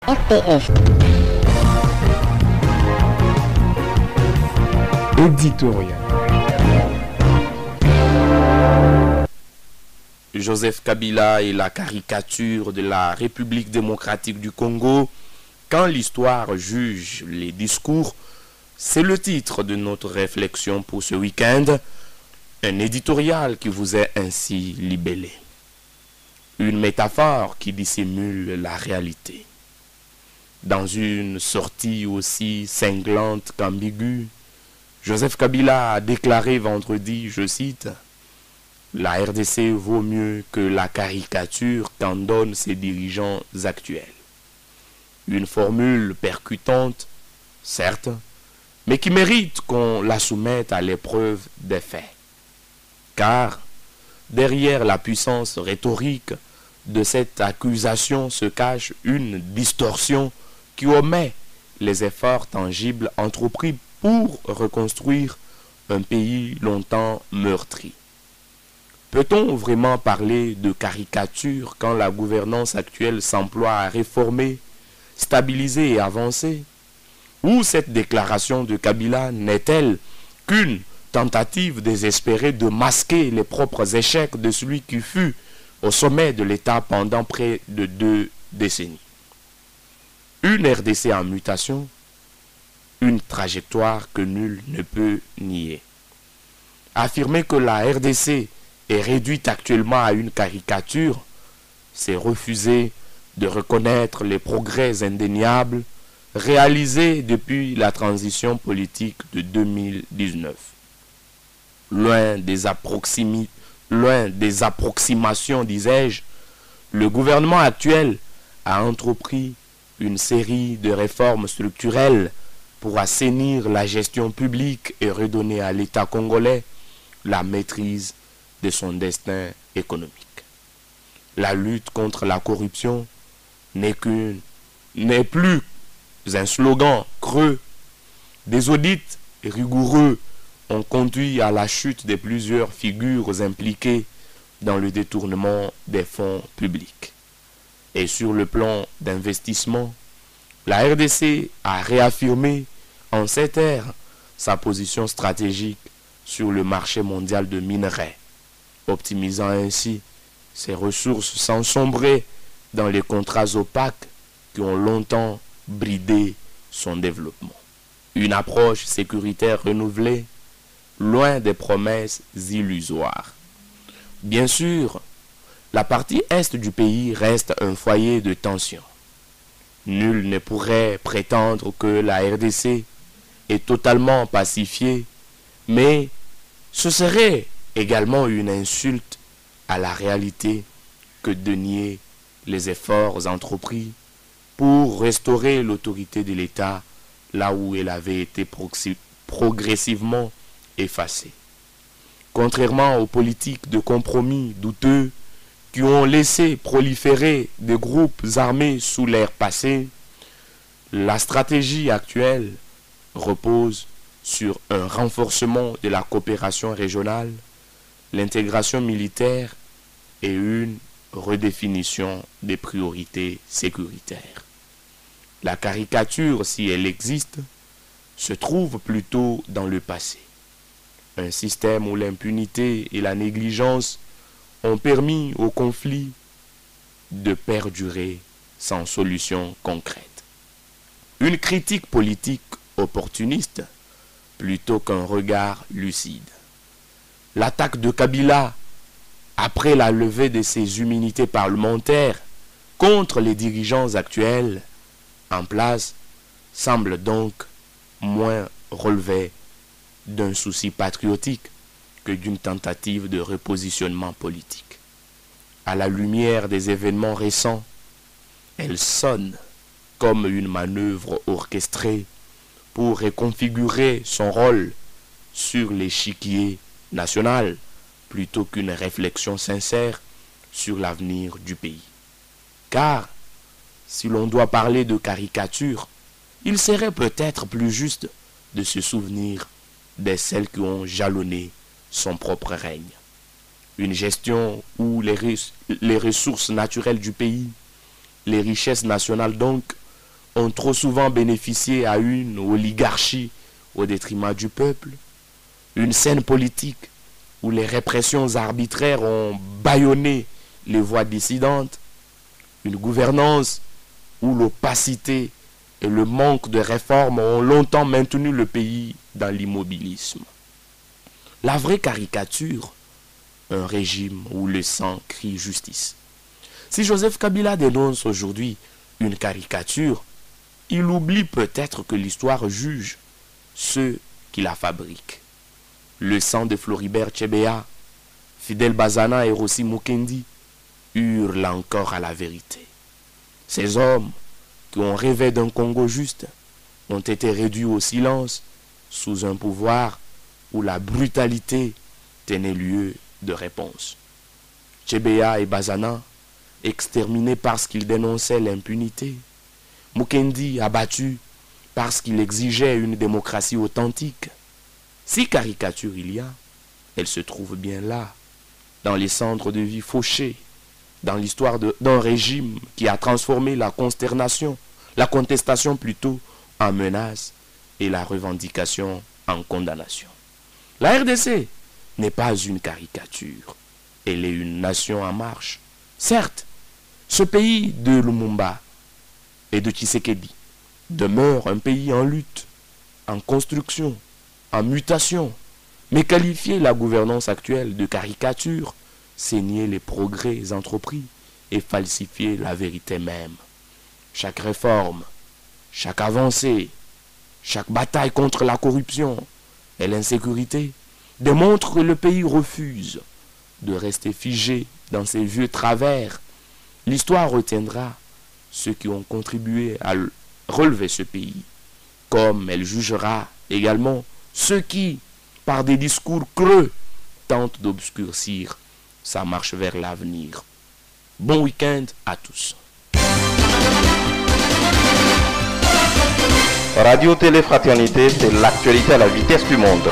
RPF. Éditorial. Joseph Kabila est la caricature de la République démocratique du Congo. Quand l'histoire juge les discours, c'est le titre de notre réflexion pour ce week-end. Un éditorial qui vous est ainsi libellé. Une métaphore qui dissimule la réalité. Dans une sortie aussi cinglante qu'ambiguë, Joseph Kabila a déclaré vendredi, je cite, « La RDC vaut mieux que la caricature qu'en donnent ses dirigeants actuels. » Une formule percutante, certes, mais qui mérite qu'on la soumette à l'épreuve des faits. Car, derrière la puissance rhétorique de cette accusation se cache une distorsion qui omet les efforts tangibles entrepris pour reconstruire un pays longtemps meurtri. Peut-on vraiment parler de caricature quand la gouvernance actuelle s'emploie à réformer, stabiliser et avancer? Ou cette déclaration de Kabila n'est-elle qu'une tentative désespérée de masquer les propres échecs de celui qui fut au sommet de l'État pendant près de 2 décennies? Une RDC en mutation, une trajectoire que nul ne peut nier. Affirmer que la RDC est réduite actuellement à une caricature, c'est refuser de reconnaître les progrès indéniables réalisés depuis la transition politique de 2019. Loin des approximations, disais-je, le gouvernement actuel a entrepris une série de réformes structurelles pour assainir la gestion publique et redonner à l'État congolais la maîtrise de son destin économique. La lutte contre la corruption n'est plus un slogan creux. Des audits rigoureux ont conduit à la chute de plusieurs figures impliquées dans le détournement des fonds publics. Et sur le plan d'investissement, la RDC a réaffirmé en cette ère sa position stratégique sur le marché mondial de minerais, optimisant ainsi ses ressources sans sombrer dans les contrats opaques qui ont longtemps bridé son développement. Une approche sécuritaire renouvelée, loin des promesses illusoires. Bien sûr, la partie est du pays reste un foyer de tension. Nul ne pourrait prétendre que la RDC est totalement pacifiée, mais ce serait également une insulte à la réalité que de nier les efforts entrepris pour restaurer l'autorité de l'État là où elle avait été progressivement effacée. Contrairement aux politiques de compromis douteux qui ont laissé proliférer des groupes armés sous l'ère passée, la stratégie actuelle repose sur un renforcement de la coopération régionale, l'intégration militaire et une redéfinition des priorités sécuritaires. La caricature, si elle existe, se trouve plutôt dans le passé. Un système où l'impunité et la négligence ont permis au conflit de perdurer sans solution concrète. Une critique politique opportuniste plutôt qu'un regard lucide. L'attaque de Kabila après la levée de ses immunités parlementaires contre les dirigeants actuels en place semble donc moins relever d'un souci patriotique que d'une tentative de repositionnement politique. À la lumière des événements récents, elle sonne comme une manœuvre orchestrée pour reconfigurer son rôle sur l'échiquier national plutôt qu'une réflexion sincère sur l'avenir du pays. Car, si l'on doit parler de caricature, il serait peut-être plus juste de se souvenir de celles qui ont jalonné son propre règne. Une gestion où les ressources naturelles du pays, les richesses nationales donc, ont trop souvent bénéficié à une oligarchie au détriment du peuple, une scène politique où les répressions arbitraires ont bâillonné les voix dissidentes, une gouvernance où l'opacité et le manque de réformes ont longtemps maintenu le pays dans l'immobilisme. La vraie caricature, un régime où le sang crie justice. Si Joseph Kabila dénonce aujourd'hui une caricature, il oublie peut-être que l'histoire juge ceux qui la fabriquent. Le sang de Floribert Chebeya, Fidel Bazana et Rossi Mukendi hurlent encore à la vérité. Ces hommes qui ont rêvé d'un Congo juste ont été réduits au silence sous un pouvoir où la brutalité tenait lieu de réponse. Chebeya et Bazana exterminés parce qu'ils dénonçaient l'impunité. Mukendi abattu parce qu'il exigeait une démocratie authentique. Si caricature il y a, elle se trouve bien là, dans les centres de vie fauchés, dans l'histoire d'un régime qui a transformé la consternation, la contestation plutôt, en menace et la revendication en condamnation. La RDC n'est pas une caricature, elle est une nation en marche. Certes, ce pays de Lumumba et de Tshisekedi demeure un pays en lutte, en construction, en mutation, mais qualifier la gouvernance actuelle de caricature, c'est nier les progrès entrepris et falsifier la vérité même. Chaque réforme, chaque avancée, chaque bataille contre la corruption et l'insécurité démontre que le pays refuse de rester figé dans ses vieux travers. L'histoire retiendra ceux qui ont contribué à relever ce pays, comme elle jugera également ceux qui, par des discours creux, tentent d'obscurcir sa marche vers l'avenir. Bon week-end à tous. Radio Télé Fraternité, c'est l'actualité à la vitesse du monde.